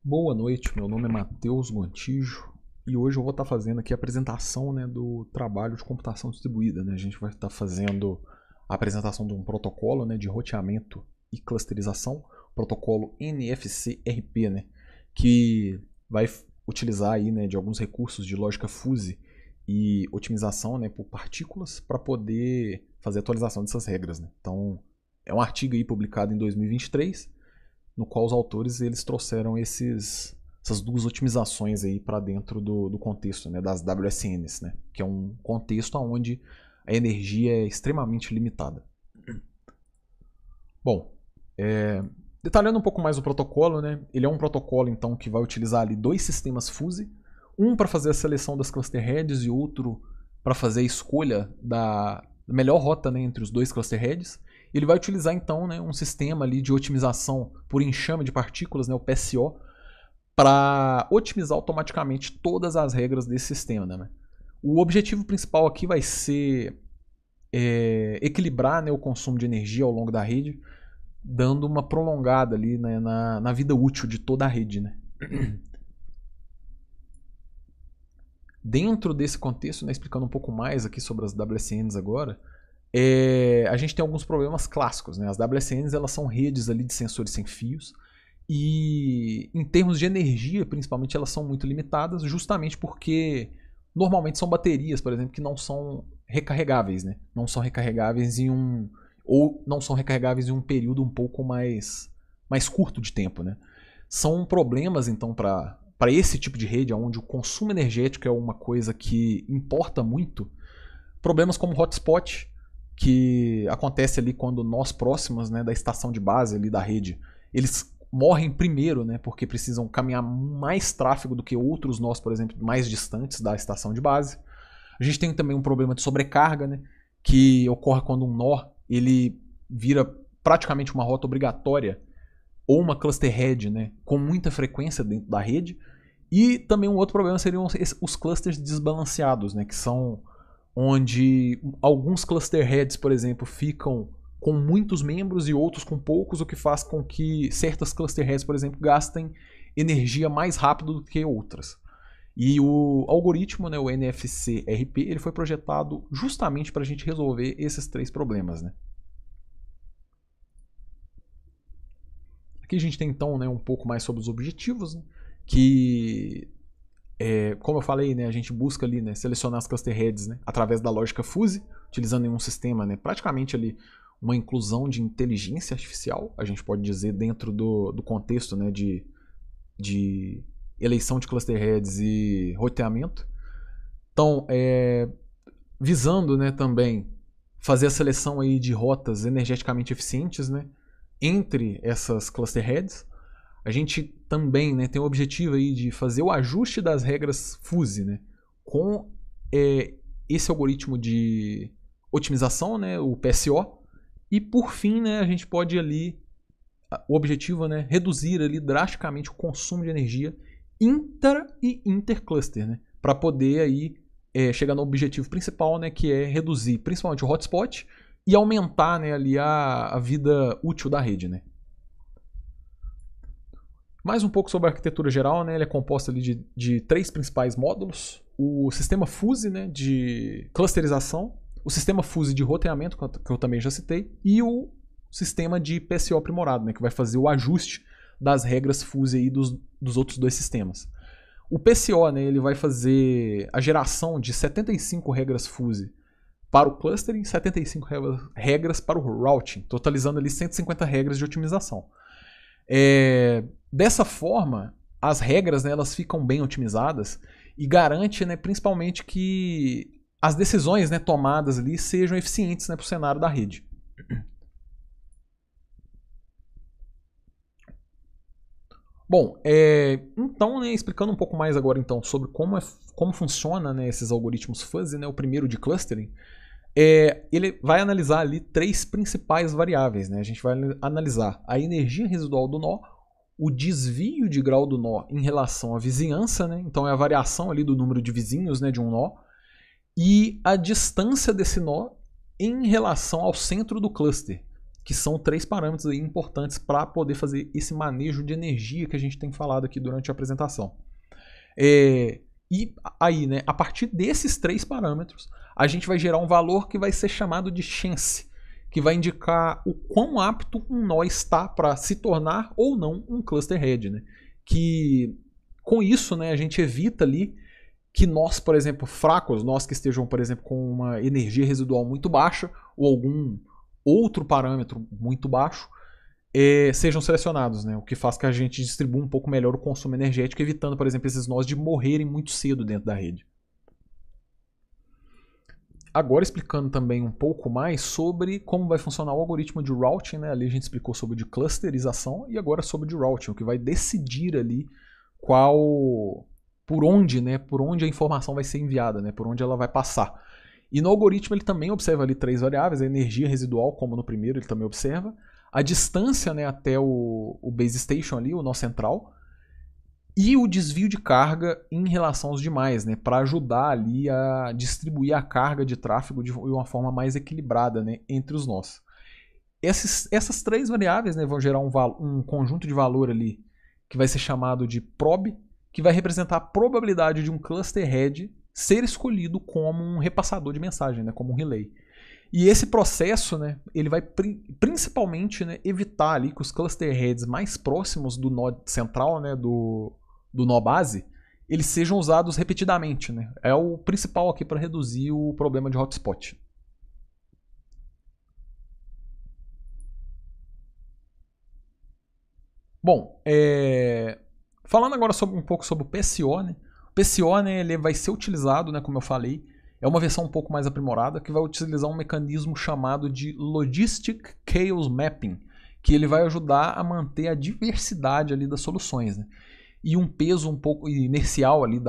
Boa noite, meu nome é Matheus Gontijo e hoje eu vou estar fazendo aqui a apresentação, do trabalho de computação distribuída. A gente vai estar fazendo a apresentação de um protocolo, de roteamento e clusterização, protocolo NFC-RP, que vai utilizar aí, de alguns recursos de lógica fuzzy e otimização, por partículas para poder fazer a atualização dessas regras. Então, é um artigo aí publicado em 2023, no qual os autores eles trouxeram essas duas otimizações aí para dentro do contexto, das WSNs, que é um contexto onde a energia é extremamente limitada. Bom, detalhando um pouco mais o protocolo, ele é um protocolo então que vai utilizar ali dois sistemas fuzzy, um para fazer a seleção das cluster heads e outro para fazer a escolha da melhor rota entre os dois cluster heads. Ele vai utilizar então um sistema ali de otimização por enxame de partículas, o PSO, para otimizar automaticamente todas as regras desse sistema. O objetivo principal aqui vai ser equilibrar o consumo de energia ao longo da rede, dando uma prolongada ali na vida útil de toda a rede. Dentro desse contexto, explicando um pouco mais aqui sobre as WSNs agora, a gente tem alguns problemas clássicos. As WSNs elas são redes ali de sensores sem fios e em termos de energia, principalmente, elas são muito limitadas, justamente porque normalmente são baterias, por exemplo, que não são recarregáveis, não são recarregáveis ou não são recarregáveis em um período um pouco mais curto de tempo. São problemas então para esse tipo de rede, onde o consumo energético é uma coisa que importa muito. Problemas como hotspot, que acontece ali quando nós próximos da estação de base ali da rede, eles morrem primeiro, porque precisam caminhar mais tráfego do que outros nós, por exemplo, mais distantes da estação de base. A gente tem também um problema de sobrecarga, que ocorre quando um nó ele vira praticamente uma rota obrigatória ou uma cluster head, com muita frequência dentro da rede. E também um outro problema seriam os clusters desbalanceados, que são onde alguns cluster heads, por exemplo, ficam com muitos membros e outros com poucos, o que faz com que certas cluster heads, por exemplo, gastem energia mais rápido do que outras. E o algoritmo, o NFC-RP, ele foi projetado justamente para a gente resolver esses três problemas. Aqui a gente tem então um pouco mais sobre os objetivos, que como eu falei, a gente busca ali selecionar as cluster heads através da lógica fuzzy, utilizando um sistema praticamente ali uma inclusão de inteligência artificial, a gente pode dizer, dentro do contexto de eleição de cluster heads e roteamento. Então, visando também fazer a seleção aí de rotas energeticamente eficientes entre essas cluster heads. A gente também tem o objetivo aí de fazer o ajuste das regras fuzzy com esse algoritmo de otimização, o PSO. E por fim, a gente pode ali, o objetivo é reduzir ali drasticamente o consumo de energia intra e intercluster, para poder aí chegar no objetivo principal, que é reduzir principalmente o hotspot e aumentar ali a vida útil da rede. Mais um pouco sobre a arquitetura geral, ele é composto ali de três principais módulos: o sistema fuzzy de clusterização, o sistema fuzzy de roteamento, que eu também já citei, e o sistema de PSO aprimorado, que vai fazer o ajuste das regras fuzzy aí dos outros dois sistemas. O PSO ele vai fazer a geração de 75 regras fuzzy para o clustering, 75 regras para o routing, totalizando ali 150 regras de otimização. Dessa forma, as regras elas ficam bem otimizadas e garante principalmente que as decisões tomadas ali sejam eficientes para o cenário da rede. Bom, então explicando um pouco mais agora então sobre como funciona esses algoritmos fuzzy, o primeiro de clustering, ele vai analisar ali três principais variáveis. A gente vai analisar a energia residual do nó, o desvio de grau do nó em relação à vizinhança, então é a variação ali do número de vizinhos de um nó, e a distância desse nó em relação ao centro do cluster. que são 3 parâmetros aí importantes para poder fazer esse manejo de energia que a gente tem falado aqui durante a apresentação. E aí, né, a partir desses 3 parâmetros, a gente vai gerar um valor que vai ser chamado de chance, que vai indicar o quão apto um nó está para se tornar ou não um cluster head, né? Que com isso, né, a gente evita ali que nós, por exemplo, fracos, nós que estejam, por exemplo, com uma energia residual muito baixa ou algum outro parâmetro muito baixo, sejam selecionados, né? O que faz que a gente distribua um pouco melhor o consumo energético, evitando, por exemplo, esses nós de morrerem muito cedo dentro da rede. Agora explicando também um pouco mais sobre como vai funcionar o algoritmo de routing, né? Ali a gente explicou sobre de clusterização e agora sobre de routing, o que vai decidir ali por onde a informação vai ser enviada, né? Por onde ela vai passar. E no algoritmo ele também observa ali 3 variáveis, a energia residual, como no primeiro ele também observa, a distância, né, até o base station ali, o nó central, e o desvio de carga em relação aos demais, né, para ajudar ali a distribuir a carga de tráfego de uma forma mais equilibrada, né, entre os nós. Essas 3 variáveis, né, vão gerar um conjunto de valor ali que vai ser chamado de prob, que vai representar a probabilidade de um cluster head ser escolhido como um repassador de mensagem, né, como um relay. E esse processo, né, ele vai principalmente, né, evitar ali que os cluster heads mais próximos do nó central, né, do nó base, eles sejam usados repetidamente, né? É o principal aqui para reduzir o problema de hotspot. Bom, falando agora um pouco sobre o PSO, né? O PSO, né, ele vai ser utilizado, né, como eu falei, é uma versão um pouco mais aprimorada que vai utilizar um mecanismo chamado de Logistic Chaos Mapping, que ele vai ajudar a manter a diversidade ali das soluções, né? E um peso um pouco inercial ali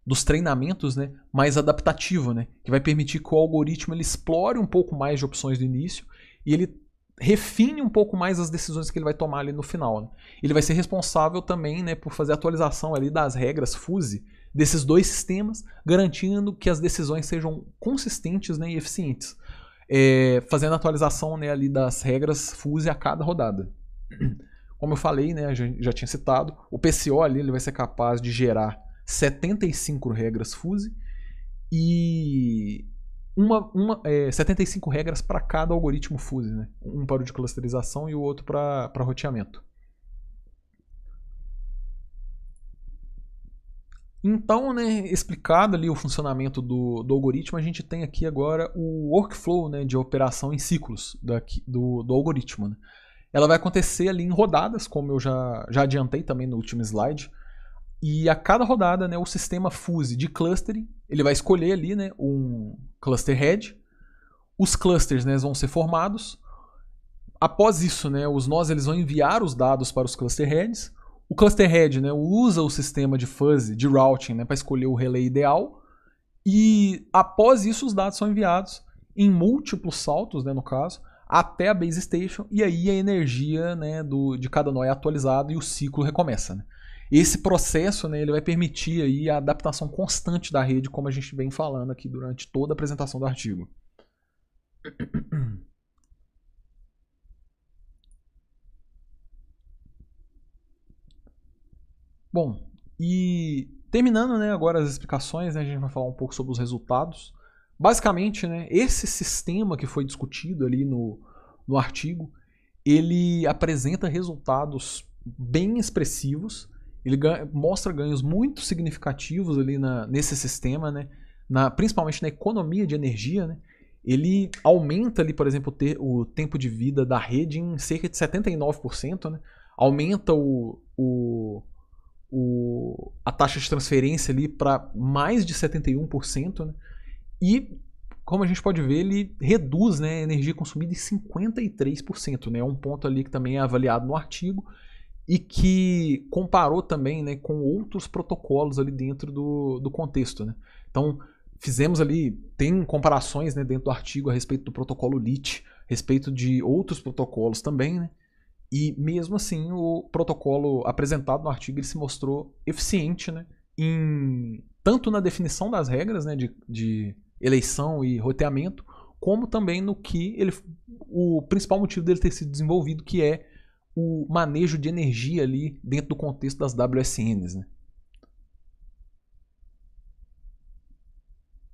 dos treinamentos, né, mais adaptativo, né, que vai permitir que o algoritmo ele explore um pouco mais de opções do início e ele refine um pouco mais as decisões que ele vai tomar ali no final, né? Ele vai ser responsável também, né, por fazer a atualização ali das regras fuzzy desses 2 sistemas, garantindo que as decisões sejam consistentes, né, e eficientes, fazendo a atualização, né, ali das regras fuzzy a cada rodada. Como eu falei, né, já tinha citado, o PCO ali ele vai ser capaz de gerar 75 regras fuzzy e 75 regras para cada algoritmo fuzzy, né? Um para o de clusterização e o outro para roteamento. Então, né, explicado ali o funcionamento do algoritmo, a gente tem aqui agora o workflow, né, de operação em ciclos do algoritmo, né? Ela vai acontecer ali em rodadas, como eu já adiantei também no último slide. E a cada rodada, né, o sistema fuzzy de clustering, ele vai escolher ali, né, um cluster head. Os clusters, né, vão ser formados. Após isso, né, os nós eles vão enviar os dados para os cluster heads. O cluster head, né, usa o sistema de fuzzy, de routing, né, para escolher o relay ideal. E após isso, os dados são enviados em múltiplos saltos, né, no caso, até a base station, e aí a energia, né, de cada nó é atualizada e o ciclo recomeça, né? Esse processo, né, ele vai permitir aí a adaptação constante da rede, como a gente vem falando aqui durante toda a apresentação do artigo. Bom, e terminando, né, agora as explicações, né, a gente vai falar um pouco sobre os resultados. Basicamente, né, esse sistema que foi discutido ali no artigo, ele apresenta resultados bem expressivos, ele mostra ganhos muito significativos ali nesse sistema, né, principalmente na economia de energia, né. Ele aumenta ali, por exemplo, o tempo de vida da rede em cerca de 79%, né, aumenta a taxa de transferência ali para mais de 71%, né, e como a gente pode ver, ele reduz, né, a energia consumida em 53%, né, é um ponto ali que também é avaliado no artigo e que comparou também, né, com outros protocolos ali dentro do contexto, né. Então, fizemos ali, tem comparações, né, dentro do artigo a respeito do protocolo LIT, a respeito de outros protocolos também, né, e mesmo assim o protocolo apresentado no artigo ele se mostrou eficiente, né, tanto na definição das regras, né, de eleição e roteamento, como também no que o principal motivo dele ter sido desenvolvido, que é o manejo de energia ali dentro do contexto das WSNs, né?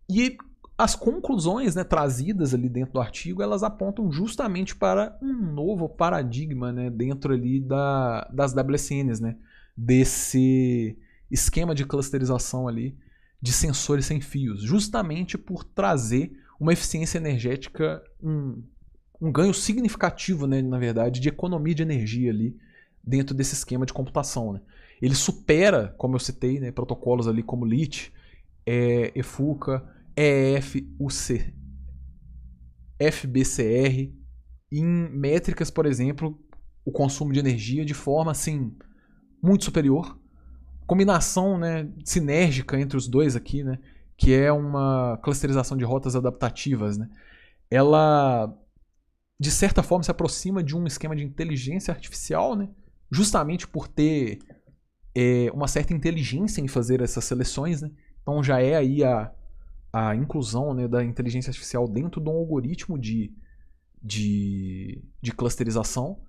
E as conclusões, né, trazidas ali dentro do artigo, elas apontam justamente para um novo paradigma, né, dentro ali das WSNs, né, desse esquema de clusterização ali de sensores sem fios, justamente por trazer uma eficiência energética, um ganho significativo, né, na verdade, de economia de energia ali dentro desse esquema de computação, né. Ele supera, como eu citei, né, protocolos ali como LIT, EFUCA, EFUC, FBCR, em métricas, por exemplo, o consumo de energia de forma assim muito superior. Combinação, né, sinérgica entre os dois aqui, né, que é uma clusterização de rotas adaptativas, né, ela de certa forma se aproxima de um esquema de inteligência artificial, né, justamente por ter uma certa inteligência em fazer essas seleções, né. Então já é aí a inclusão, né, da inteligência artificial dentro de um algoritmo de clusterização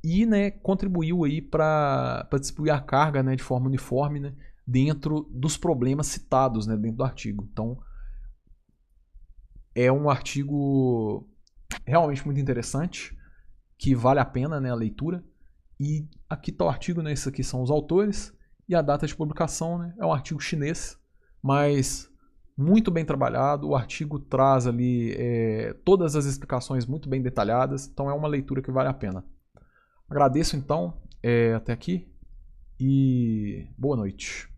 e, né, contribuiu aí para distribuir a carga, né, de forma uniforme, né, dentro dos problemas citados, né, dentro do artigo. Então é um artigo realmente muito interessante, que vale a pena, né, a leitura. E aqui está o artigo, né, esses aqui são os autores e a data de publicação, né, é um artigo chinês, mas muito bem trabalhado. O artigo traz ali todas as explicações muito bem detalhadas, então é uma leitura que vale a pena. Agradeço então até aqui e boa noite.